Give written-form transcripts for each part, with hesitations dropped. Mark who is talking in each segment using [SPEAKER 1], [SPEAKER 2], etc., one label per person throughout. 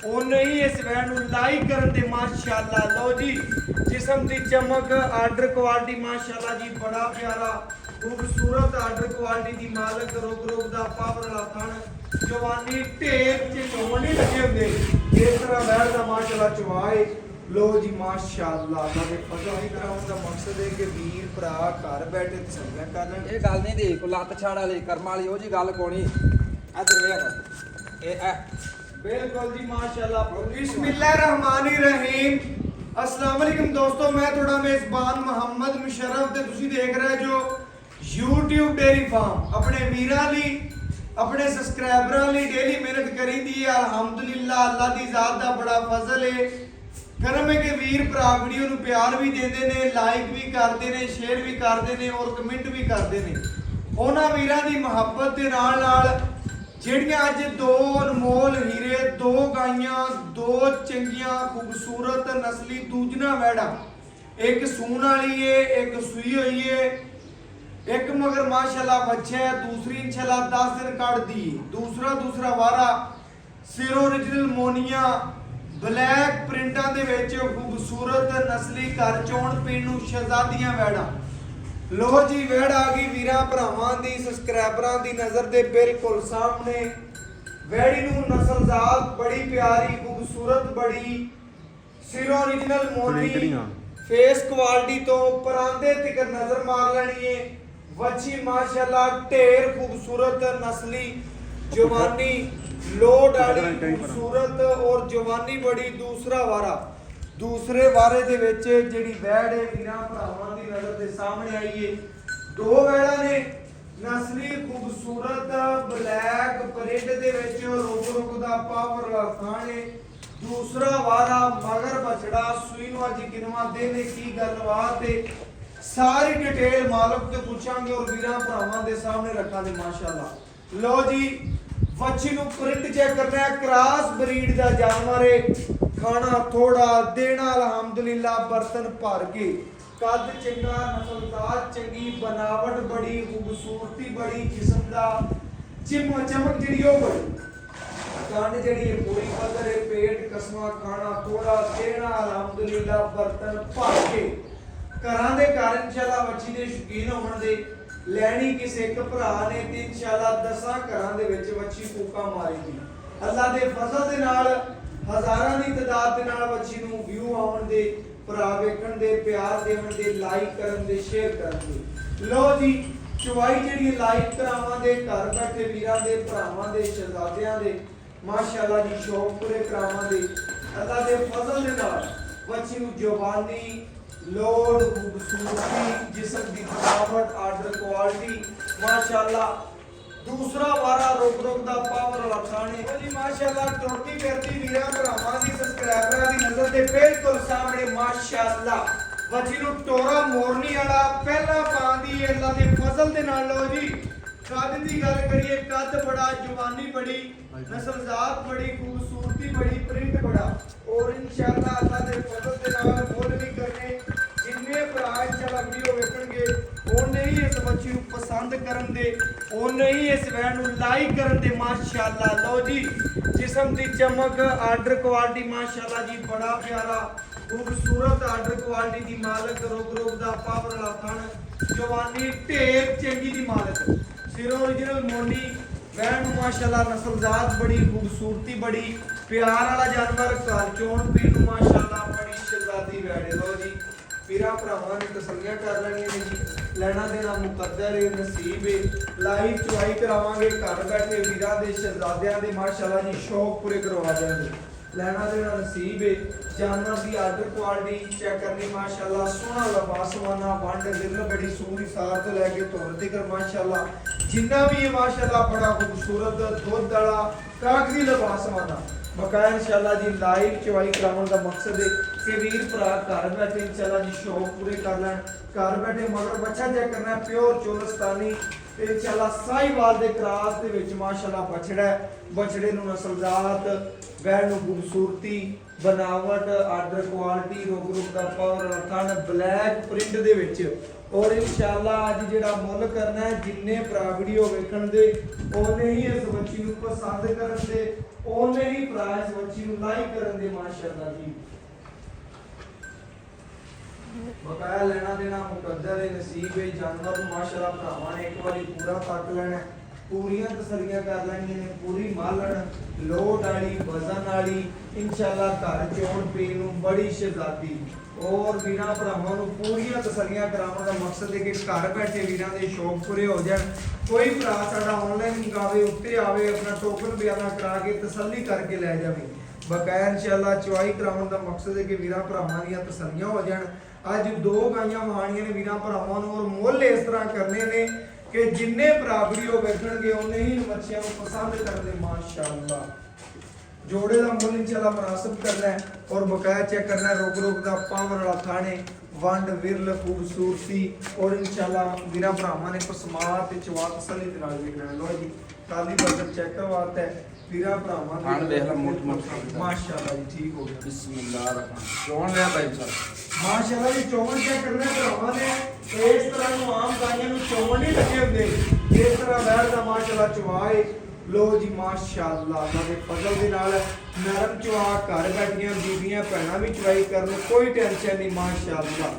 [SPEAKER 1] ਉਹਨੇ ਹੀ ਇਸ ਵੈਨ ਨੂੰ ਲਾਈਕ ਕਰਨ ਤੇ ਮਾਸ਼ਾਅੱਲਾ। ਲਓ ਜੀ ਜਿਸਮ ਦੀ ਚਮਕ ਆਰਡਰ ਕੁਆਲਿਟੀ ਮਾਸ਼ਾਅੱਲਾ ਜੀ ਬੜਾ ਪਿਆਰਾ खूबसूरत आर्डर क्वालिटी दी मालक रोग दा पावर वाला थन जवानी ढेर च होने लगे होंगे इस तरह बैठ दा माशाल्लाह चवाए। लो जी माशाल्लाह अल्लाह दे फजल ही कराउन दा मकसद है कि वीर भरा घर बैठे तसल्लियां कर लें।
[SPEAKER 2] ਇਹ ਗੱਲ ਨਹੀਂ ਦੀ ਕੋ ਲੱਤ ਛਾੜ ਵਾਲੀ ਕਰਮ ਵਾਲੀ ਉਹ ਜੀ ਗੱਲ ਕੋਣੀ ਇਧਰ ਵੇਖ ਇਹ
[SPEAKER 1] बिल्कुल जी माशाल्लाह। बिस्मिल्लाहिर्रहमानिर्रहीम। अस्सलाम वालेकुम दोस्तों, मैं थोड़ा मेजबान मोहम्मद मुशर्रफ ते तुसी देख रहे जो YouTube डेयरी फार्म अपने वीरां लई अपने सब्सक्राइबरां लई डेली मेहनत करींदी है। अल्हम्दुलिल्लाह अल्लाह दी जात दा बड़ा फजल है करम है कि वीर भरा वीडियो ਨੂੰ ਪਿਆਰ ਵੀ ਦਿੰਦੇ ਨੇ, ਲਾਈਕ ਵੀ ਕਰਦੇ ਨੇ, ਸ਼ੇਅਰ ਵੀ ਕਰਦੇ ਨੇ ਔਰ ਕਮੈਂਟ ਵੀ ਕਰਦੇ ਨੇ। ਉਹਨਾਂ ਵੀਰਾਂ ਦੀ ਮੁਹੱਬਤ ਦੇ ਨਾਲ ਜਿਹੜੀਆਂ ਅੱਜ ਦੋ ਅਨਮੋਲ ਹੀਰੇ, ਦੋ ਗਾਈਆਂ, ਦੋ ਚੰਗੀਆਂ ਖੂਬਸੂਰਤ ਨਸਲੀ ਦੂਜਣਾ ਵੈੜਾ, ਇੱਕ ਸੂਣ ਵਾਲੀ ਏ, ਇੱਕ ਸੂਈ ਹੋਈ ਏ, एक मगर माशाल्लाह बच्चा है, दूसरी इंशाल्लाह 10 दिन काट दी। दूसरा वारा सिर ओरिजिनल मोनिया ब्लैक प्रिंटां दे विच खूबसूरत नस्ली घर चोण पीण नूं शहजादियां वैड़ा। लो जी वैड़ आ गई वीरां भरावां दी सबसक्राइबरां दी नज़र दे बिल्कुल सामने। वैड़ी नूं नस्लजात बड़ी प्यारी खूबसूरत बड़ी सिर ओरिजिनल मोनी फेस क्वालिटी तो परांदे तक नजर मार लेनी है। वच्छी माशाल्लाह ढेर खूबसूरत नस्ली जवानी लोड वाली खूबसूरत और जवानी बड़ी। दूसरे वारे दे विच जेड़ी वैड़ है वीरां भरावां दी नजर दे सामने आई है। दो वैड़ां ने नस्ली खूबसूरत ब्लैक प्रिंट दे विच रुक दा पावर वाला थान है। दूसरा वारा मगर बछड़ा सूई नूं अज किनवा दिन की गलबात है सारी डिटेल मालक ते पूछांगे और वीरां भरावां दे सामने रखांगे माशाल्लाह। लो जी वच्छी नूं प्रिंट चेक करना है, क्रॉस ब्रीड दा जानवर है, खाना थोड़ा देना अल्हम्दुलिल्लाह बर्तन भर के, कद चंगा, नस्लजात चंगी, बनावट बड़ी, खूबसूरती बड़ी, जिस्म दा चमक जिहड़ी ओ बड़ी, कान जड़ी है पूरी पत्थर है, पेट कसमा, खाना थोड़ा देना अल्हम्दुलिल्लाह बर्तन भर के। घरां दे घर इंशाल्लाह वच्छी दे शौकीन होण दे लैनी किसे एक भरा ने ते इंशाल्लाह 10 घरां दे विच वच्छी कूका मारेगी। अल्लाह दे फजल दे नाल हज़ारां दी तादाद दे नाल वच्छी नूं व्यू आउण दे, भरा वेखण दे, प्यार देण दे, लाइक करन दे, शेयर करन दे। लो जी चवाई जेहड़ी लाइक करावां दे घर बैठे वीरां दे भरावां दे शहजादियां दे माशाल्लाह जी शौक पूरे करावां दे। अल्लाह दे फजल दे नाल वच्छी नूं जवानी लोड खूबसूरती जिस्म दी बनावट आर्डर क्वालिटी माशाल्लाह। दूसरा वारा रुक दा पावर वाला खाने जी माशाल्लाह। टोटी करती वीरां भरावां दी सब्सक्राइबरां दी नजर दे बिल्कुल सामने माशाल्लाह वच्छी नूं टोरा मोरनी वाला पहला पांदी है अल्लाह दे फजल दे नाल। लो जी कद दी गल करिए, कद बड़ा, जवानी बड़ी, नस्लजात बड़ी, खूबसूरती बड़ी, प्रिंट बड़ा और इंशाल्लाह अल्लाह दे फजल दे नाल मुल भी करने जिन्ने भरा इंशाल्लाह वीडियो वेखणगे ओने ही इस वच्छी नूं पसंद करन दे, ओने ही इस वैन नूं लाइक करन दे माशाल्लाह। लो जी जिस्म दी चमक आर्डर क्वालिटी माशाल्लाह जी बड़ा प्यारा खूबसूरत आर्डर क्वालिटी दी मालक रोग दा पावर वाला थन जवानी ढेर चंगी दी मालक सिर ओरिजिनल मोनी वैन माशाल्लाह नस्लजात बड़ी, खूबसूरती बड़ी, प्यार वाला जानवर घर चोण पीण माशाल्लाह बड़ी शहजादी वैड़। लो जी वीरां भरावां ने तसल्लियां कर लेणियां ने जी, लेना देना मुकद्दर है, नसीब है। लाइव चवाई करावांगे घर बैठे वीरां दे शहजादियां दे माशाल्लाह जी शौक पूरे करवा देंगे। लेना देना नसीब है। जानवर की आर्डर क्वालिटी चेक करनी माशाल्लाह, सोहना लबासवाना वंड दिल बड़ी सोहनी सार तो लैके धुर तक माशाल्लाह जिन्ना भी है माशाल्लाह बड़ा खूबसूरत दुध वाला कागजी लबासवाना बकाया इंशाल्लाह जी। लाइव चवाई कराने का मकसद है कि वीर भरा घर बैठे इंशाल्लाह जी शौक पूरे कर लैन। घर बैठे मगर बच्चा चेक करना प्योर चोलस्तानी इंशाल्लाह साहिवाल दे क्रॉस दे विच माशाल्लाह बछड़ा है, बछड़े नूं नस्लजात ਵੈੜ ਨੂੰ ਖੂਬਸੂਰਤੀ, बनावट, आर्डर क्वालिटी, रुक का पावर, थन ब्लैक प्रिंट दे विच। और इंशाअल्लाह अज जेड़ा मुल करना है, जिन्ने भरा वीडियो वेखण दे ओने ही इस बच्ची नूं पसंद करन दे, ओने ही भरा इस बच्ची नूं लाइक करन दे माशाअल्लाह जी। बकाया लेना देना मुकद्दर है, नसीब है। जानवर माशाअल्लाह भरावां ने एक बारी पूरा तक लेना, पूरियां तसलियां कर लैणियां ने, पूरी मालण लोड वाली वजन वाली इंशाअल्लाह घर चोण पीण नूं बड़ी शहजादी। और वीरां भरावां नूं पूरियां तसलियां कराउण दा मकसद है कि घर बैठे वीरां दे शौक पूरे हो जाण। कोई भरा साडा ऑनलाइन मंगावे, उत्ते आवे, अपना टोकन बयाना करा के तसल्ली करके लै जावे। बकाया इंशाअल्लाह चवाई कराउण दा मकसद है कि वीरां भरावां दीयां तसल्लियां हो जाण। अज 2 गाइयां वहाणियां ने वीरां भरावां नूं, और मुੱਲ इस तरह करने ने कि जिन्ने भरा वीडियो वेखणगे उन्ने ही बच्चियां नूं पसंद करदे माशाअल्लाह। जोड़े का मुल इंशाअल्लाह मुनासिब करना है, और बकाया चेक करना है रुक का पावर वाला थाने, वंड विरल खूबसूरती। और इंशाअल्लाह वीरा भरावां ने पसमात ते चवा तसल्ली दे नाल देखना है। लो जी काली बजट चेक करवाता है वीरा भरावां ने,
[SPEAKER 2] खान देख ला मोट
[SPEAKER 1] माशाअल्लाह जी ठीक हो गया।
[SPEAKER 2] बिस्मिल्लाह रहमान चोन ले भाई साहब,
[SPEAKER 1] माशाअल्लाह जी चोन चेक करना है भरावां ने। इस तरह नूं आम गाइयां नूं चोन नहीं लगे हुंदे, इस तरह वैड़ दा माशाअल्लाह चवाए। लो जी माशाअल्लाह अल्लाह दे फजल दे नाल नरम चवा, घर बैठियां बीबियां भैणां भी चवाई करन, कोई टेंशन नहीं माशाअल्लाह।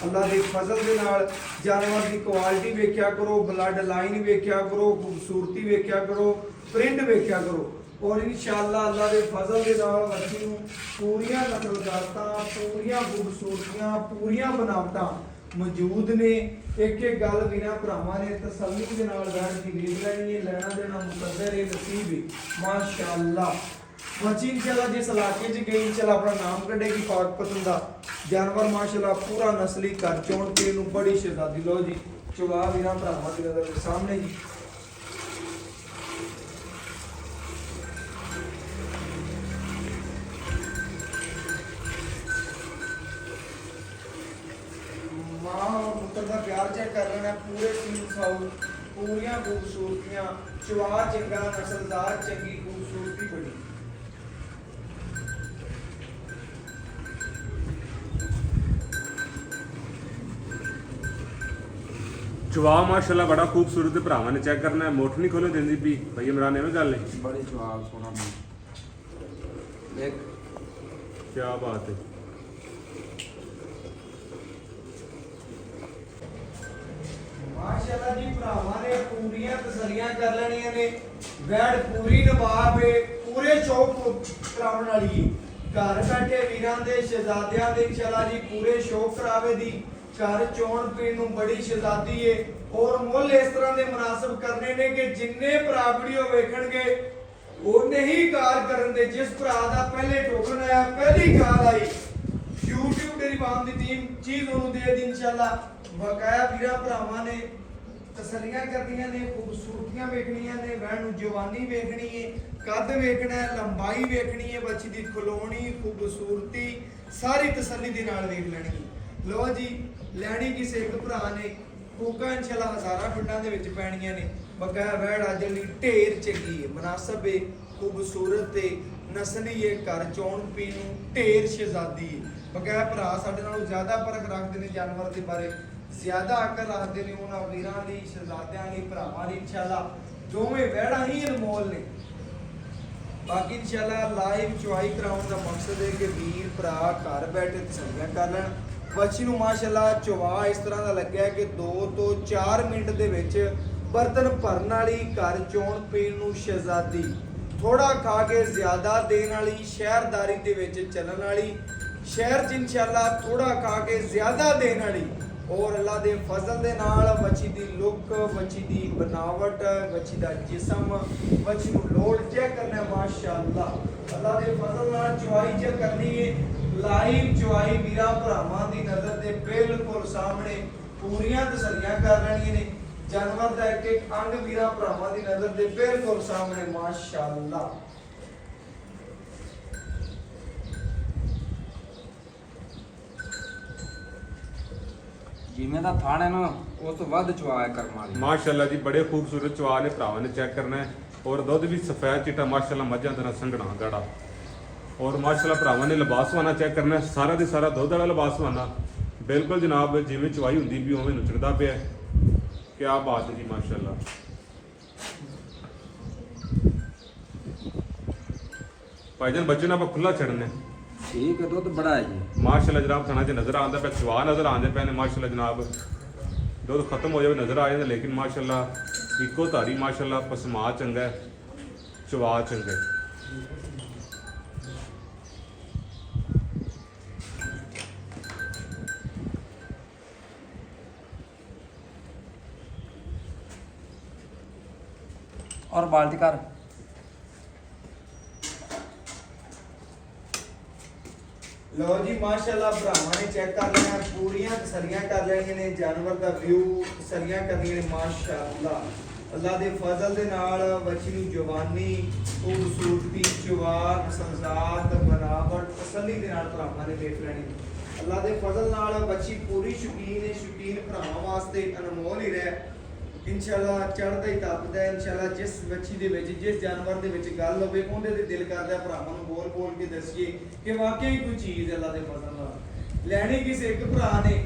[SPEAKER 1] अल्लाह दे फजल दे नाल जानवर दी क्वालिटी वेख्या करो, ब्लड लाइन वेख्या करो, खूबसूरती वेख्या करो, प्रिंट वेख्या करो। और इंशाअल्लाह अल्लाह दे फजल दे नाल बच्ची नूं पूरियां नस्लदारतां, पूरियां खूबसूरतियां, पूरियां बनावटां मौजूद ने। एक एक गल वीरां भरावां ने तसल्ली दे नाल बैठ के देख लैनी है, लेना देना मुकद्दर है, नसीब है माशाअल्लाह। बच्ची इंशाअल्लाह जिस इलाके च गई इंशाअल्लाह अपना नाम कढेगी पाक पसंदा। जानवर माशाअल्लाह पूरा नस्ली घर चोण के नूं बड़ी शहजादी। लो जी चवा वीरां भरावां दी नज़र दे सामने जी। प्यार चेक कर लेना, पूरे सीन साउ, पूरियां खूबसूरतियां, चवा चंगा, नस्लदार चंगी, खूबसूरती बड़ी।
[SPEAKER 3] चवा माशाल्लाह बड़ा खूबसूरत भरावां ने चेक करना है, मोठ नहीं खोलो देंदी भी भाई इमरान एवं गल है,
[SPEAKER 2] बड़ी जवाब सोना देख
[SPEAKER 3] क्या बात है।
[SPEAKER 1] माशाअल्लाह जी भरावां ने पूरियां तसल्लियां कर लेनियां ने, वैड़ पूरी नवाब है, पूरे शौक कराउण वाली है। घर बैठे वीरां दे शहजादियां दे इंशाअल्लाह जी पूरे शौक करावे दी, घर चोण पीण नूं बड़ी शहजादी है। और मुੱਲ इस तरह दे मुनासिब करने ने कि जिन्ने भरा वीडियो वेखणगे ओने ही कार करन दे। जिस भरा दा पहले टोकन आया, पहली कार आई, YouTube डेरी फार्म दी टीम चीज ओनू दे दी इंशाअल्लाह। बकाया वीरा भरावां ने तसल्लियां करनियां ने, खूबसूरतियां वेखणियां ने, वैण नूं जवानी वेखणी है, कद वेखना है, लंबाई वेखनी है, बच्ची दी खलोनी, खूबसूरती सारी तसल्ली दे नाल वेख लैणी है। लो जी लैणी किसे एक भरा ने, कोका इंशाअल्लाह हज़ारां पिंडां दे विच पैणीਆਂ ने। बकाया वैड़ अज लई ढेर चंगी है, मुनासिब है, खूबसूरत है, नस्ली है, घर चोण पीण नूं ढेर शहजादी है। बकाया भरा साडे नालों ज़्यादा परख रखदे ने जानवर दे बारे, ज़्यादा अकल रखते हैं उन्होंने वीरां दी, शहजादियां दी, भरावां दी। इंशाअल्लाह दोवें वैड़ा ही अनमोल ने। बाकी इंशाअल्लाह लाइव चवाई कराउण दा मकसद है कि वीर भरा घर बैठे तसल्लियां कर लैण। बच्ची नूं माशाअल्लाह चवा इस तरह दा लग्गिआ कि 2 ਤੋਂ 4 मिनट दे विच बर्तन भरन वाली, घर चोण पीण नूं शहजादी, थोड़ा खा के ज़्यादा देण वाली, शहरदारी दे विच चलण वाली, शहर च इंशाअल्लाह थोड़ा खा के ज़्यादा देण वाली। और अल्लाह दे फजल दे नाल बच्ची दी लुक, बच्ची दी बनावट, बच्ची दा जिस्म, बच्ची नूं लोड चेक करना है माशाअल्लाह। अल्लाह दे फजल नाल चवाई चेक करनी है, लाइव चवाई वीरां भरावां दी नज़र दे बिल्कुल सामने पूरियां तसल्लियां कर लैणियां ने। जानवर दा एक एक अंग वीरां भरावां दी नज़र दे बिल्कुल सामने माशाअल्लाह।
[SPEAKER 2] जिमें दा थान है ना उस तो वध चवा है कर्म वाली
[SPEAKER 3] माशाल्लाह जी बड़े खूबसूरत चवा ने भरावां ने चेक करना है। और दुध भी सफेद चिट्टा माशाल्लाह, मझां दा संघना गाड़ा ਔਰ ਮਾਸ਼ਾਅੱਲਾ ਭਰਾਵਾਂ ਨੇ ਲਿਬਾਸਵਾਨਾ ਚੈੱਕ ਕਰਨਾ ਹੈ, ਸਾਰਾ ਦੇ ਸਾਰਾ ਦੁੱਧ ਵਾਲਾ ਲਿਬਾਸਵਾਨਾ ਬਿਲਕੁਲ ਜਨਾਬ ਜਿਵੇਂ ਚਵਾਈ ਹੁੰਦੀ ਵੀ ਉਵੇਂ ਨੁਚੜਦਾ ਪਿਆ। ਕੀ ਬਾਤ ਹੈ ਜੀ ਮਾਸ਼ਾਅੱਲਾ। ਭਾਈਜਾਨ ਬੱਚੇ ਨੂੰ ਆਪਾਂ ਖੁੱਲਾ ਛੱਡਨੇ
[SPEAKER 2] ਠੀਕ ਹੈ, ਦੁੱਧ ਬੜਾ ਹੈ ਜੀ
[SPEAKER 3] ਮਾਸ਼ਾਅੱਲਾ ਜਨਾਬ। ਥਣਾ 'ਚ ਨਜ਼ਰ ਆਉਂਦਾ ਪਿਆ, ਚਵਾ ਨਜ਼ਰ ਆਉਂਦੇ ਪਏ ਨੇ ਮਾਸ਼ਾਅੱਲਾ ਜਨਾਬ। ਦੁੱਧ ਖਤਮ ਹੋ ਜਾਵੇ ਨਜ਼ਰ ਆ ਜਾਂਦਾ, ਲੇਕਿਨ ਮਾਸ਼ਾਅੱਲਾ ਇੱਕੋ ਧਾਰੀ ਮਾਸ਼ਾਅੱਲਾ ਪਸਮਾ ਚੰਗਾ ਹੈ, ਚਵਾ ਚੰਗਾ ਹੈ।
[SPEAKER 2] ਔਰ ਬਾਲਟੀ ਕਰ
[SPEAKER 1] ਲਓ ਜੀ ਮਾਸ਼ਾਅੱਲਾ ਭਰਾਵਾਂ ਨੇ ਚੈੱਕ ਕਰ ਲਿਆ, ਪੂਰੀਆਂ ਤਸੱਲੀਆਂ ਕਰ ਲਈਆਂ ਨੇ, ਜਾਨਵਰ ਦਾ ਵਿਊ ਤਸੱਲੀਆਂ ਕਰਨੀਆਂ ਨੇ ਮਾਸ਼ਾਅੱਲਾ। ਅੱਲਾ ਦੇ ਫਜ਼ਲ ਦੇ ਨਾਲ ਬੱਚੀ ਨੂੰ ਜਵਾਨੀ, ਖੂਬਸੂਰਤੀ, ਜਵਾਨ, ਸੰਜ਼ਾਤ, ਬਨਾਵਟ ਤਸੱਲੀ ਦੇ ਨਾਲ ਭਰਾਵਾਂ ਨੇ ਦੇਖ ਲੈਣੀ। ਅੱਲਾ ਦੇ ਫਜ਼ਲ ਨਾਲ ਬੱਚੀ ਪੂਰੀ ਸ਼ੌਕੀਨ ਹੈ, ਸ਼ੌਕੀਨ ਭਰਾਵਾਂ ਵਾਸਤੇ ਅਨਮੋਲ ਹੀ ਰਹਿ ਇੰਸ਼ਾਅੱਲਾ ਚੜ੍ਹਦਾ ਹੀ ਤੱਪਦਾ ਹੈ। ਇੰਸ਼ਾਅੱਲਾ ਜਿਸ ਬੱਚੀ ਦੇ ਵਿੱਚ ਜਿਸ ਜਾਨਵਰ ਦੇ ਵਿੱਚ ਗੱਲ ਹੋਵੇ ਉਹਦੇ ਤੇ ਦਿਲ ਕਰਦਾ ਭਰਾਵਾਂ ਨੂੰ ਬੋਲ ਬੋਲ ਕੇ ਦੱਸੀਏ ਕਿ ਵਾਕਈ ਕੋਈ ਚੀਜ਼ ਹੈ ਅੱਲਾ ਦੇ ਫਜ਼ਲ ਨਾਲ। ਲੈਣੀ ਕਿਸੇ ਇੱਕ ਭਰਾ ਨੇ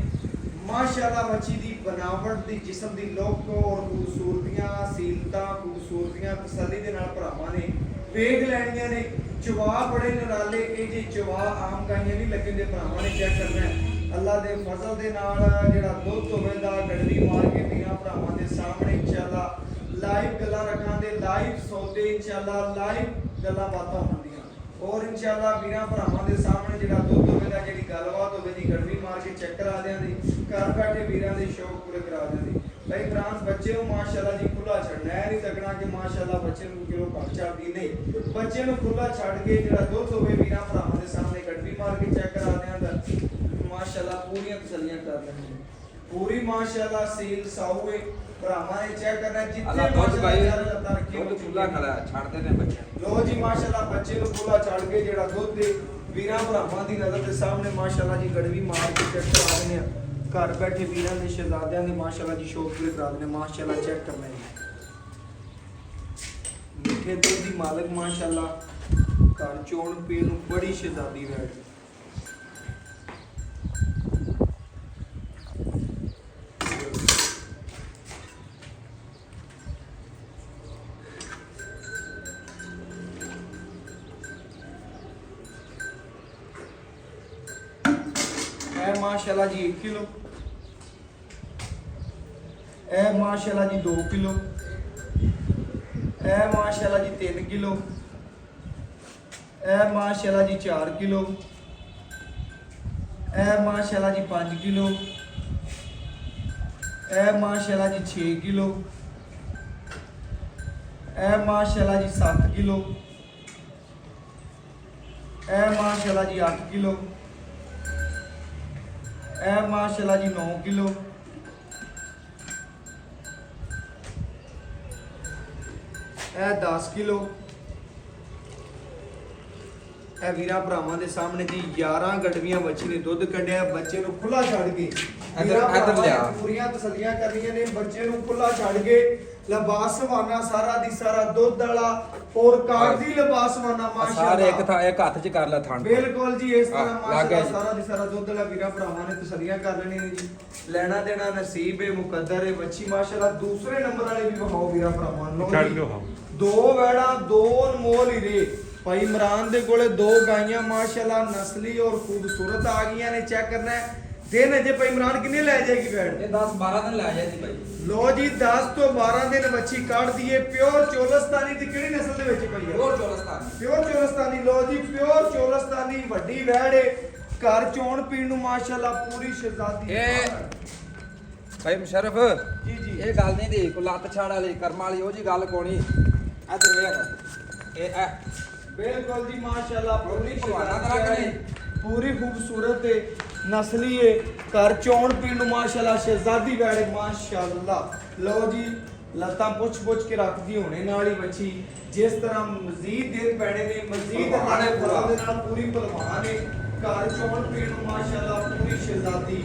[SPEAKER 1] ਮਾਸ਼ਾਅੱਲਾ ਬੱਚੀ ਦੀ ਬਨਾਵਟ ਦੀ, ਜਿਸਮ ਦੀ ਲੁੱਕ ਔਰ ਖੂਬਸੂਰਤੀਆਂ, ਸੀਲਤਾਂ, ਖੂਬਸੂਰਤੀਆਂ ਤਸੱਲੀ ਦੇ ਨਾਲ ਭਰਾਵਾਂ ਨੇ ਵੇਖ ਲੈਣੀਆਂ ਨੇ। ਚਵਾ ਬੜੇ ਨਿਰਾਲੇ, ਇਹ ਜੇ ਚਵਾ ਆਮ ਗਾਈਆਂ ਨਹੀਂ ਲੱਗਣ ਦੇ ਭਰਾਵਾਂ ਨੇ ਚੈੱਕ ਕਰਨਾ ਹੈ। ਅੱਲਾ ਦੇ ਫਜ਼ਲ ਦੇ ਨਾਲ ਜਿਹੜਾ ਦੁੱਧ ਹੋਵੇਗਾ ਗੜਵੀ ਮਾਰ ਕੇ ਵੀਰਾਂ ਭਰਾਵਾਂ ਦੇ ਸਾਹਮਣੇ ਇੰਸ਼ਾਅੱਲਾ ਲਾਈਵ ਗੱਲਾਂ ਰੱਖਾਂਗੇ, ਲਾਈਵ ਸੌਦੇ ਇੰਸ਼ਾਅੱਲਾ, ਲਾਈਵ ਗੱਲਾਂ ਬਾਤਾਂ ਹੁੰਦੀਆਂ ਔਰ ਇੰਸ਼ਾਅੱਲਾ ਵੀਰਾਂ ਭਰਾਵਾਂ ਦੇ ਸਾਹਮਣੇ ਜਿਹੜਾ ਦੁੱਧ ਹੋਵੇਗਾ, ਜਿਹੜੀ ਗੱਲਬਾਤ ਹੋਵੇਗੀ ਗੜਵੀ ਮਾਰ ਕੇ ਚੈੱਕ ਕਰਾ ਦਿਆਂਗੇ। ਘਰ ਬੈਠੇ ਵੀਰਾਂ ਦੇ ਸ਼ੌਕ ਪੂਰੇ ਕਰਾ ਦਿਆਂਗੇ। ਭਾਈ ਫਰਾਂਸ ਬੱਚੇ ਨੂੰ ਮਾਸ਼ਾਅੱਲਾ ਜੀ ਖੁੱਲਾ ਛੱਡਣਾ ਹੈ, ਨਹੀਂ ਤੱਕਣਾ ਕਿ ਮਾਸ਼ਾਅੱਲਾ ਬੱਚੇ ਨੂੰ ਕਿਲੋ ਘੱਟ ਛੱਡਦੀ ਨਹੀਂ। ਬੱਚੇ ਨੂੰ ਖੁੱਲਾ ਛੱਡ ਕੇ ਜਿਹੜਾ ਦੁੱਧ ਹੋਵੇ ਵੀਰਾਂ ਭਰਾਵਾਂ ਦੇ ਸਾਹਮਣੇ ਗੜਵੀ ਮਾਰ ਕੇ ਚੈੱਕ ਕਰਾ ਦਿਆਂਗਾ। ਮਾਸ਼ਾਅੱਲਾ ਪੂਰੀਆਂ ਤਸੱਲੀਆਂ ਕਰ ਲੈਣੀਆਂ, ਪੂਰੀ ਮਾਸ਼ਾਅੱਲਾ ਸੀਲ ਸਾਊਏ ਭਰਾਵਾਂ ਨੇ ਚੈੱਕ ਕਰਨਾ ਜਿੱਥੇ
[SPEAKER 2] ਦੁੱਧ ਭਾਈ
[SPEAKER 1] ਲੱਤਾਂ ਰੱਖੀ
[SPEAKER 2] ਦੁੱਧ ਖੁੱਲਾ ਖੜਾ ਛੱਡਦੇ ਨੇ ਬੱਚੇ।
[SPEAKER 1] ਲੋ ਜੀ ਮਾਸ਼ਾਅੱਲਾ ਬੱਚੇ ਨੂੰ ਖੁੱਲਾ ਛੱਡ ਕੇ ਜਿਹੜਾ ਦੁੱਧ ਦੇ ਵੀਰਾਂ ਭਰਾਵਾਂ ਦੀ ਨਜ਼ਰ ਦੇ ਸਾਹਮਣੇ ਮਾਸ਼ਾਅੱਲਾ ਜੀ ਗੜਵੀ ਮਾਰ ਕੇ ਚੈੱਕ ਕਰਾ ਦਿੰਦੇ ਆ। ਘਰ ਬੈਠੇ ਵੀਰਾਂ ਦੇ ਸ਼ਹਿਜ਼ਾਦਿਆਂ ਦੇ ਮਾਸ਼ਾਅੱਲਾ ਜੀ ਸ਼ੌਕ ਪੂਰੇ ਕਰਾ ਦਿੰਦੇ ਮਾਸ਼ਾਅੱਲਾ ਚੈੱਕ ਕਰਨਾ ਜੀ। ਮਿੱਠੇ ਦੁੱਧ ਦੀ ਮਾਲਕ ਮਾਸ਼ਾਅੱਲਾ, ਘਰ ਚੋਣ ਪੀਣ ਨੂੰ ਬੜੀ ਸ਼ਹਿਜ਼ਾਦੀ ਵੈੜ। माशाल्लाह जी 1 किलो, ए माशाल्लाह जी 2 किलो, ए माशाल्लाह जी 3 किलो, ए माशाल्लाह जी 4 किलो, ए माशाल्लाह जी 5 किलो, ए माशाल्लाह जी 6 किलो, ए माशाल्लाह जी 7 किलो, ए माशाल्लाह जी 8 किलो, ए माशाल्लाह जी 9 किलो, ए 10 किलो, ए वीरा भरावां दे सामने जी 11 गड़वियां बच्ची ने दुध कढ़िया। बच्चे नु खुला छड़ के पूरियां तसल्लियां करनियां ने। बच्चे नु खुला छड़ के लिबास सवाना सारा दी सारा दुध वाला और कागजी लिबास सवाना माशाअल्लाह
[SPEAKER 2] सारे एक हाथ च कर ला थान
[SPEAKER 1] बिल्कुल जी। इस तरह माशाअल्लाह सारा दी सारा दुध वाला वीरा भरावां ने तसल्लियां कर लेनी ने जी। लेना देना नसीब है, मुकद्दर है। बच्ची माशाअल्लाह दूसरे नंबर वाले भी वहाओ वीरा भरावां नो जी। दो वैड़ा दो अनमोल हीरे भाई इमरान दे कोले दो गाइयां माशाअल्लाह नस्ली और खूबसूरत आ गईयां ने। चेक करना है दिन अजे भाई इमरान किन्ने ले जाएगी बैठ?
[SPEAKER 2] ये 10-12 दिन ले जाएगी भाई।
[SPEAKER 1] लो जी 10 तो 12 दिन बच्ची काट दी है। प्योर चोलस्तानी दी केड़ी नस्ल दे विच पई है?
[SPEAKER 2] प्योर चोलस्तानी।
[SPEAKER 1] प्योर चोलस्तानी। लो जी प्योर चोलस्तानी वड्डी वैड़ है। घर चोण पीण नु माशाअल्लाह पूरी शहजादी।
[SPEAKER 2] भाई मुशर्रफ
[SPEAKER 1] जी जी
[SPEAKER 2] ये गल नहीं दी को लत छाड़ वाली कर्म वाली ओ जी गल कोनी। इधर वेख ए
[SPEAKER 1] बिल्कुल जी माशाअल्लाह पूरी
[SPEAKER 2] भगवाना दा कने
[SPEAKER 1] पूरी खूबसूरत है, नस्ली है। घर चोण पीण नु माशाअल्लाह शहजादी वैड़ है माशाअल्लाह। लो जी लत्तां पुछ पुछ के रख दी होने नाल ही बच्ची। जिस तरह मजीद दिन पैने ने मजीद हाने पूरा दे नाल पूरी पहलवान है। घर चोण पीण नु माशाअल्लाह पूरी शहजादी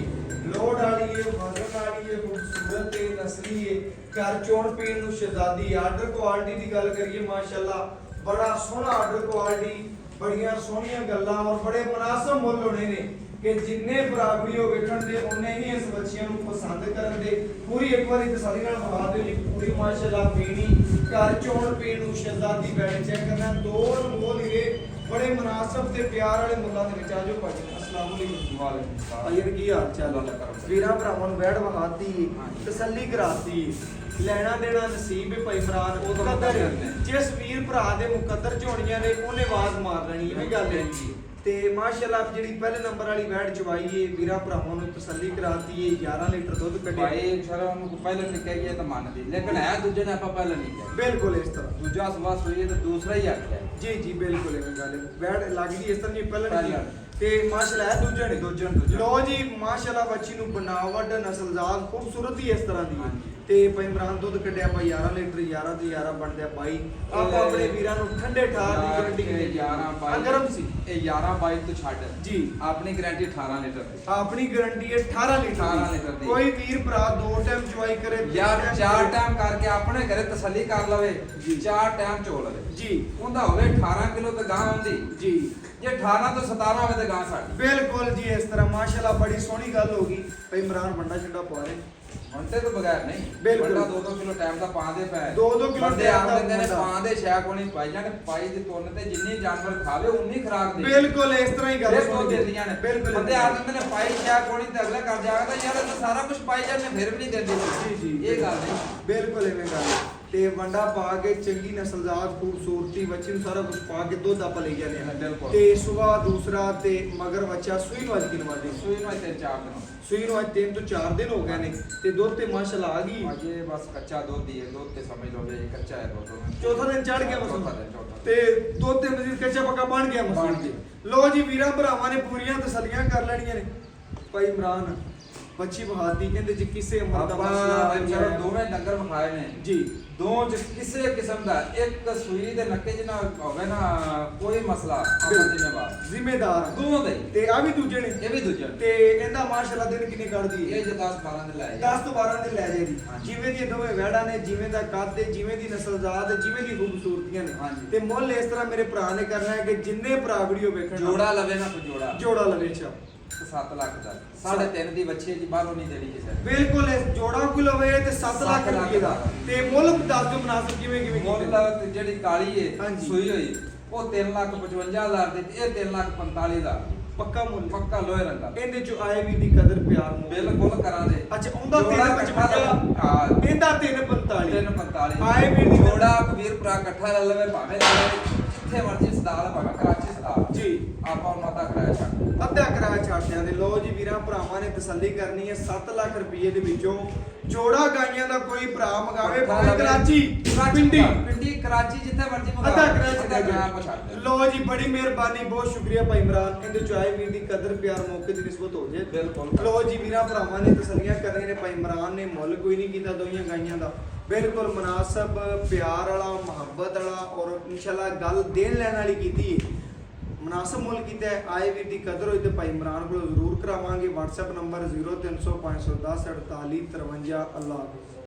[SPEAKER 1] लोड वाली है, वजन वाली है, खूबसूरत है, नस्ली है। घर चोण पीण नु शहजादी। आर्डर क्वालिटी दी गल करिए माशाअल्लाह बड़ा सोहना आर्डर क्वालिटी ਬੜੀਆਂ ਸੋਹਣੀਆਂ ਗੱਲਾਂ ਔਰ ਬੜੇ ਮੁਨਾਸਬ ਮੁੱਲ ਹੋਣੇ ਨੇ ਕਿ ਜਿੰਨੇ ਬਰਾਬਰੀਓ ਵੇਖਣ ਦੇ ਉਹਨੇ ਹੀ ਇਸ ਬੱਚਿਆਂ ਨੂੰ ਪਸੰਦ ਕਰਨ ਦੇ। ਪੂਰੀ ਇੱਕ ਵਾਰੀ ਤਸੱਲੀ ਨਾਲ ਵਿਖਾ ਦਿਓ ਜੀ, ਪੂਰੀ ਮਾਸ਼ਾਅੱਲਾ ਪੀਣੀ ਘਰ ਚੋਣ ਪੀਣ ਨੂੰ ਸ਼ਹਿਜ਼ਾਦੀ ਬੈਠ ਚੈੱਕ ਕਰਨਾ, ਦੋ ਅਨਮੋਲ ਹੀਰੇ ਬੜੇ ਮੁਨਾਸਬ ਤੇ ਪਿਆਰ ਵਾਲੇ ਮੁੱਲਾਂ ਦੇ ਵਿੱਚ। ਆਜੋ ਭਾਜੀ, ਅਸਲਾਮ ਅਲੈਕੁਮ।
[SPEAKER 2] ਵਾਲੇਕੁਮ ਸਲਾਮ।
[SPEAKER 1] ਭਾਈ ਕੀ ਹਾਲ ਚਾਲ ਹੈ? ਵੀਰਾਂ ਭਰਾਵਾਂ ਨੂੰ ਬੈਠ ਵਹਾਤੀ ਤਸੱਲੀ ਕਰਾਤੀ, ਲੈਣਾ ਦੇਣਾ ਨਸੀਬ ਹੈ ਭਾਈ ਇਮਰਾਨ
[SPEAKER 2] ਉਹ ਤਾਂ
[SPEAKER 1] ਮੁਕੱਦਰ ਹੈ।
[SPEAKER 2] ਮੁਕੱਦਰ ਨੇ।
[SPEAKER 1] ਜਿਸ ਵੀਰ ਭਰਾ ਦੇ ਮੁਕੱਦਰ ਝੋਣੀਆਂ ਨੇ ਉਹਨੇ ਆਵਾਜ਼ ਮਾਰ ਲੈਣੀ, ਇਹ ਵੀ ਗੱਲ ਹੈ
[SPEAKER 2] ਜੀ।
[SPEAKER 1] ਤੇ ਮਾਸ਼ਾਅੱਲਾ ਜਿਹੜੀ ਪਹਿਲੇ ਨੰਬਰ ਵਾਲੀ ਬੈਠ ਚਵਾਈ ਏ ਵੀਰਾਂ ਭਰਾਵਾਂ ਨੂੰ ਤਸੱਲੀ ਕਰਾਤੀ ਏ। 11 ਲੀਟਰ ਦੁੱਧ ਕੱਢਿਆ
[SPEAKER 2] ਭਾਈ ਸ਼ਰਮ ਨੂੰ ਪਹਿਲਾਂ ਨਹੀਂ ਕਹੀਏ ਤਾਂ ਮੰਨਦੀ, ਲੇਕਿਨ ਹੈ ਦੂਜੇ ਨੇ ਆਪਾਂ ਪਹਿਲਾਂ ਨਹੀਂ ਕਿਹਾ।
[SPEAKER 1] ਬਿਲਕੁਲ ਇਸ ਤਰ੍ਹਾਂ
[SPEAKER 2] ਦੂਜਾ ਸਵਾ ਸੋਈਏ ਤਾਂ ਦੂਸਰਾ ਹੀ ਆਖਿਆ।
[SPEAKER 1] ਜੀ ਜੀ ਬਿਲਕੁਲ ਇਹ ਗੱਲ ਹੈ। ਬੈਠ ਲੱਗਦੀ ਇਸ ਤਰ੍ਹਾਂ ਨਹੀਂ ਪਹਿਲਾਂ ਨਹੀਂ
[SPEAKER 2] ਪਹਿਲਾਂ।
[SPEAKER 1] ਤੇ ਮਾਸ਼ਾਅੱਲਾ ਹੈ ਦੂਜਾ ਨੇ
[SPEAKER 2] ਦੂਜਾ।
[SPEAKER 1] ਲੋ ਜੀ ਮਾਸ਼ਾਅੱਲਾ ਬੱਚੀ ਨੂੰ ਬਣਾਵਟ ਨਸਲਜ਼ਾਤ ਖੂਬਸੂਰਤ ਹੀ ਇਸ ਤਰ੍ਹਾਂ ਦੀ ਹੈ।
[SPEAKER 2] ਹਾਂਜੀ।
[SPEAKER 1] ਤੇ ਭਾਈ ਇਮਰਾਨ ਦੁੱਧ ਕੱਢਿਆ ਭਾਈ 11 ਲੀਟਰ, 11 ਤੇ 11 ਬਣਦੇ ਆ 22। ਆਪਾਂ ਆਪਣੇ ਵੀਰਾਂ ਨੂੰ ਠੰਡੇ ਠਾਰ ਦੀ ਗਾਰੰਟੀ
[SPEAKER 2] ਇਹ 11 22
[SPEAKER 1] ਗਰਮ ਸੀ
[SPEAKER 2] ਇਹ 11 22 ਤੋਂ ਛੱਡ
[SPEAKER 1] ਜੀ।
[SPEAKER 2] ਆਪਣੀ ਗਾਰੰਟੀ 18 ਲੀਟਰ ਦੀ।
[SPEAKER 1] ਆਪਣੀ ਗਾਰੰਟੀ ਹੈ 18 ਲੀਟਰ
[SPEAKER 2] 18 ਲੀਟਰ ਦੀ।
[SPEAKER 1] ਕੋਈ ਵੀਰ ਭਰਾ 2 ਟਾਈਮ ਚਵਾਈ ਕਰੇ,
[SPEAKER 2] ਯਾਰ 4 ਟਾਈਮ ਕਰਕੇ ਆਪਣੇ ਘਰੇ ਤਸੱਲੀ ਕਰ ਲਵੇ,
[SPEAKER 1] ਜੀ।
[SPEAKER 2] 4 ਟਾਈਮ ਚੋ ਲਵੇ
[SPEAKER 1] ਜੀ
[SPEAKER 2] ਉਹਦਾ ਹੋਵੇ 18 ਕਿਲੋ ਤੇ ਗਾਂ ਹੁੰਦੀ,
[SPEAKER 1] ਜੀ
[SPEAKER 2] ਜੇ 18 ਤੋਂ 17 ਹੋਵੇ ਤੇ ਗਾਂ ਸਾਡੀ।
[SPEAKER 1] ਬਿਲਕੁਲ ਜੀ ਇਸ ਤਰ੍ਹਾਂ ਮਾਸ਼ਾਅੱਲਾ ਬੜੀ ਸੋਹਣੀ ਗੱਲ ਹੋ ਗਈ। ਭਾਈ ਇਮਰਾਨ ਬੰਡਾ ਛੱਡਾ ਪਾ ਰਹੇ
[SPEAKER 2] ਮੰਟੇ ਤੋਂ ਬਗੈਰ ਨਹੀਂ।
[SPEAKER 1] ਬਿਲਕੁਲ।
[SPEAKER 2] ਬੰਦਾ 2-2 ਕਿਲੋ ਟਾਈਮ ਦਾ ਪਾਉਂਦੇ ਪਏ।
[SPEAKER 1] 2-2 ਕਿਲੋ
[SPEAKER 2] ਬੰਦੇ
[SPEAKER 1] ਟਾਈਮ
[SPEAKER 2] ਆਪ
[SPEAKER 1] ਦਾ
[SPEAKER 2] ਦਿੰਦੇ ਨੇ
[SPEAKER 1] ਬੰਦਾ।
[SPEAKER 2] ਪਾਉਂਦੇ ਸ਼ੈਕ ਹੋਣੀ ਪਾਈ ਜਾਣ, ਪਾਈ ਦੀ ਤੁਰਨ ਤੇ ਜਿੰਨੀ ਜਾਨਵਰ ਖਾਵੇ ਉਨੀ ਖਰਾਕ ਦੀ।
[SPEAKER 1] ਬਿਲਕੁਲ ਇਸ ਤਰ੍ਹਾਂ ਹੀ ਗੱਲ
[SPEAKER 2] ਫਿਰ ਤੋਂ ਦਿੰਦੀਆਂ ਨੇ।
[SPEAKER 1] ਬਿਲਕੁਲ
[SPEAKER 2] ਬੰਦੇ ਆਪ ਦਿੰਦੇ ਨੇ ਪਾਈ ਸ਼ੈਕ ਹੋਣੀ ਤੇ ਅਗਲਾ ਕਰ ਜਾਏਗਾ ਯਾਰ ਇਹ ਤਾਂ ਸਾਰਾ ਕੁਝ ਪਾਈ ਜਾਂਦੇ ਫਿਰ ਵੀ ਨਹੀਂ ਦਿੰਦੇ।
[SPEAKER 1] ਜੀ ਜੀ
[SPEAKER 2] ਇਹ ਗੱਲ ਨਹੀਂ।
[SPEAKER 1] ਬਿਲਕੁਲ ਐਵੇਂ ਗੱਲ ਹੈ। ਤੇ ਵੰਡਾ ਪਾ ਕੇ ਚੰਗੀ ਨਸਲਜ਼ਾਤ ਖੂਬਸੂਰਤੀ ਬੱਚੇ ਨੂੰ ਸਾਰਾ ਕੁਝ ਪਾ ਕੇ ਦੁੱਧ ਆਪਾਂ ਲੈ ਜਾਂਦੇ ਹਾਂ।
[SPEAKER 2] ਬਿਲਕੁਲ।
[SPEAKER 1] ਤੇ ਸੁਬਾ ਦੂਸਰਾ ਤੇ ਮਗਰ ਬੱਚਾ ਸੂਈ ਨੂੰ ਅੱਜ ਕਿੰਨਾ ਦੇ
[SPEAKER 2] ਸੂਈ ਨੂੰ 3-4 ਦਿਨ
[SPEAKER 1] ਸੂਈ ਨੂੰ ਅੱਜ 3 ਤੋਂ 4 ਦਿਨ ਹੋ ਗਏ ਨੇ ਤੇ ਦੁੱਧ ਤੇ ਮਾਸ਼ਾਅੱਲਾ ਆ ਗਈ।
[SPEAKER 2] ਅਜੇ ਬਸ ਕੱਚਾ ਦੁੱਧ ਹੀ ਹੈ, ਦੁੱਧ ਤੇ ਸਮਝ ਲਓ ਇਹ ਕੱਚਾ ਹੈ ਦੁੱਧ।
[SPEAKER 1] ਚੌਥਾ ਦਿਨ ਚੜ ਗਿਆ
[SPEAKER 2] ਚੌਥਾ
[SPEAKER 1] ਮਸੂਦ
[SPEAKER 2] ਦਿਨ, ਚੌਥਾ।
[SPEAKER 1] ਤੇ ਦੁੱਧ ਤੇ ਮਜ਼ੀਦ ਕੱਚਾ ਪੱਕਾ ਬਣ ਗਿਆ
[SPEAKER 2] ਬਣ
[SPEAKER 1] ਮਸੂਦ ਜੀ।
[SPEAKER 2] ਗਿਆ।
[SPEAKER 1] ਲੋ ਜੀ ਵੀਰਾਂ ਭਰਾਵਾਂ ਨੇ ਪੂਰੀਆਂ ਤਸੱਲੀਆਂ ਕਰ ਲੈਣੀਆਂ ਨੇ। ਭਾਈ ਇਮਰਾਨ ਬੱਚੀ ਬਹਾਦੀ ਕਹਿੰਦੇ ਜੀ ਕਿਸੇ ਉਮਰ ਦਾ ਮਸਲਾ
[SPEAKER 2] ਆਪਾਂ
[SPEAKER 1] ਨਹੀਂ
[SPEAKER 2] ਚਲੋ
[SPEAKER 1] ਹੈ।
[SPEAKER 2] ਦੋਵੇਂ ਡੰਗਰ ਵਿਖਾਏ ਨੇ
[SPEAKER 1] ਜੀ
[SPEAKER 2] ਦੋ ਚ ਕਿਸੇ ਕਿਸਮ ਦਾ ਇੱਕ ਸੂਈ ਦੇ ਨੱਕੇ ਚ ਨਾ ਹੋਵੇ ਨਾ ਕੋਈ ਮਸਲਾ ਆਪਾਂ ਜ਼ਿੰਮੇਵਾਰ
[SPEAKER 1] ਜ਼ਿੰਮੇਦਾਰ
[SPEAKER 2] ਦੋਵਾਂ ਦੇ।
[SPEAKER 1] ਤੇ ਆ ਵੀ ਦੂਜੇ ਨੇ
[SPEAKER 2] ਇਹ ਵੀ ਦੂਜਾ
[SPEAKER 1] ਤੇ ਇਹਦਾ ਮਾਸ਼ਾਅੱਲਾ ਦਿਨ ਕਿੰਨੇ ਕੱਢਦੀ ਹੈ?
[SPEAKER 2] ਇਹ ਜੇ 10-12 ਦੇ ਲਾਏ
[SPEAKER 1] 10 ਤੋਂ 12 ਦਿਨ ਲੈ ਜਾਏਗੀ।
[SPEAKER 2] ਹਾਂਜੀ।
[SPEAKER 1] ਜਿਵੇਂ ਦੀ ਦੋਵੇਂ ਵੈੜਾਂ ਨੇ, ਜਿਵੇਂ ਦਾ ਕੱਦ ਹੈ, ਜਿਵੇਂ ਦੀ ਨਸਲਜ਼ਾਤ ਹੈ, ਜਿਵੇਂ ਦੀ ਖੂਬਸੂਰਤੀਆਂ ਨੇ।
[SPEAKER 2] ਹਾਂਜੀ।
[SPEAKER 1] ਤੇ ਮੁੱਲ ਇਸ ਤਰ੍ਹਾਂ ਮੇਰੇ ਭਰਾ ਨੇ ਕਰਨਾ ਹੈ ਕਿ ਜਿੰਨੇ ਭਰਾ ਵੀਡੀਓ ਵੇਖਣ
[SPEAKER 2] ਜੋੜਾ ਲਵੇ ਨਾ ਕੋਈ ਜੋੜਾ
[SPEAKER 1] ਜੋੜਾ ਲਵੇ ਚਾ
[SPEAKER 2] 7 ਲੱਖ ਦਾ 3.5 ਦੀ ਬੱਚੀ ਜੀ ਬਾਹਰੋਂ ਨਹੀਂ ਦੇਣੀ ਕਿਸੇ ਨੇ।
[SPEAKER 1] ਬਿਲਕੁਲ ਇਸ ਜੋੜਾ ਕੋਈ ਲਵੇ ਤੇ 7 ਲੱਖ
[SPEAKER 2] 7 ਲੱਖ
[SPEAKER 1] ਰੁਪਏ ਦਾ। ਤੇ ਮੁੱਲ ਦੱਸ ਦਿਓ ਮੁਨਾਸਿਬ ਕਿਵੇਂ ਕਿਵੇਂ
[SPEAKER 2] ਮੁੱਲ
[SPEAKER 1] ਕੀਤੇ।
[SPEAKER 2] ਤੇ ਜਿਹੜੀ ਕਾਲੀ ਹੈ
[SPEAKER 1] ਹਾਂਜੀ।
[SPEAKER 2] ਸੂਈ ਹੋਈ ਉਹ 3,55,000 ਦੀ ਤੇ ਇਹ 3,45,000
[SPEAKER 1] ਪੱਕਾ ਮੁੱਲ
[SPEAKER 2] ਪੱਕਾ ਲੋਹੇ ਰੰਗਾ।
[SPEAKER 1] ਇਹਦੇ ਚ ਆਏ ਵੀ ਦੀ ਕਦਰ ਪਿਆਰ ਮੁੱਲ।
[SPEAKER 2] ਬਿਲਕੁਲ ਕਰਾਂਗੇ।
[SPEAKER 1] ਅੱਛਾ ਉਹਦਾ
[SPEAKER 2] ਜੋੜਾ
[SPEAKER 1] 355
[SPEAKER 2] ਹਾਂ
[SPEAKER 1] ਇਹਦਾ 345
[SPEAKER 2] 345
[SPEAKER 1] ਆਏ ਵੀ ਦੀ
[SPEAKER 2] ਜੋੜਾ ਕਬੀਰ ਭਰਾ ਇਕੱਠਾ ਲੈ ਲਵੇ ਭਾਵੇਂ ਜਿੱਥੇ ਮਰਜ਼ੀ ਸਦਾਲ ਭਾਵੇਂ ਕਰਾਚੀ ਸਦਾਲ
[SPEAKER 1] ਜੀ
[SPEAKER 2] ਆਪਾਂ ਉਹਨਾਂ ਦਾ ਕਿਰਾਇਆ ਛੱਡ
[SPEAKER 1] ਅੱਧਾ ਕਿਰਾਇਆ ਛੱਡ ਦਿਆਂਦੇ। ਲੋ ਜੀ ਵੀਰਾਂ ਭਰਾਵਾਂ ਨੇ ਤਸੱਲੀ ਕਰਨੀ ਹੈ 7 ਲੱਖ ਰੁਪਏ ਦੇ ਵਿੱਚੋਂ ਜੋੜਾ ਗਾਈਆਂ ਦਾ ਕੋਈ ਭਰਾ ਮੰਗਾਵੇ ਭਾਵੇਂ ਕਰਾਚੀ ਪਿੰਡੀ
[SPEAKER 2] ਪਿੰਡੀ ਕਰਾਚੀ ਜਿੱਥੇ ਮਰਜ਼ੀ ਮੰਗਾ
[SPEAKER 1] ਅੱਧਾ ਕਿਰਾਇਆ
[SPEAKER 2] ਕਿਰਾਇਆ ਆਪਾਂ ਛੱਡ
[SPEAKER 1] ਛੱਡ
[SPEAKER 2] ਦਿਆਂਗੇ।
[SPEAKER 1] ਲੋ ਜੀ ਬੜੀ ਮਿਹਰਬਾਨੀ, ਬਹੁਤ ਸ਼ੁਕਰੀਆ ਭਾਈ ਇਮਰਾਨ। ਇਹਦੇ ਚ ਆਏ ਵੀਰ ਦੀ ਕਦਰ ਪਿਆਰ ਮੌਕੇ ਦੀ ਨਿਸਬਤ ਹੋ ਜੇ।
[SPEAKER 2] ਬਿਲਕੁਲ।
[SPEAKER 1] ਲੋ ਜੀ ਵੀਰਾਂ ਭਰਾਵਾਂ ਨੇ ਤਸੱਲੀਆਂ ਕਰਨੀਆਂ ਨੇ। ਭਾਈ ਇਮਰਾਨ ਨੇ ਮੁੱਲ ਕੋਈ ਨਹੀਂ ਕੀਤਾ ਦੋਈਆਂ ਗਾਈਆਂ ਦਾ, ਬਿਲਕੁਲ ਮੁਨਾਸਬ ਪਿਆਰ ਵਾਲਾ ਮੁਹੱਬਤ ਵਾਲਾ ਔਰ ਇਨਸ਼ਾਅੱਲਾ ਗੱਲ ਦੇਣ ਲੈਣ ਵਾਲੀ ਕੀਤੀ ਹੈ। ਮੁਨਾਸਬ ਮੁੱਲ ਕੀਤਾ ਹੈ। ਆਏ ਵੀਰ ਦੀ ਕਦਰ ਹੋਈ ਤੇ ਭਾਈ ਇਮਰਾਨ ਕੋਲ ਜ਼ਰੂਰ ਕਰਾਵਾਂਗੇ। WhatsApp number 0300 510 48 53। ਅੱਲਾਹ ਹਾਫਿਜ਼।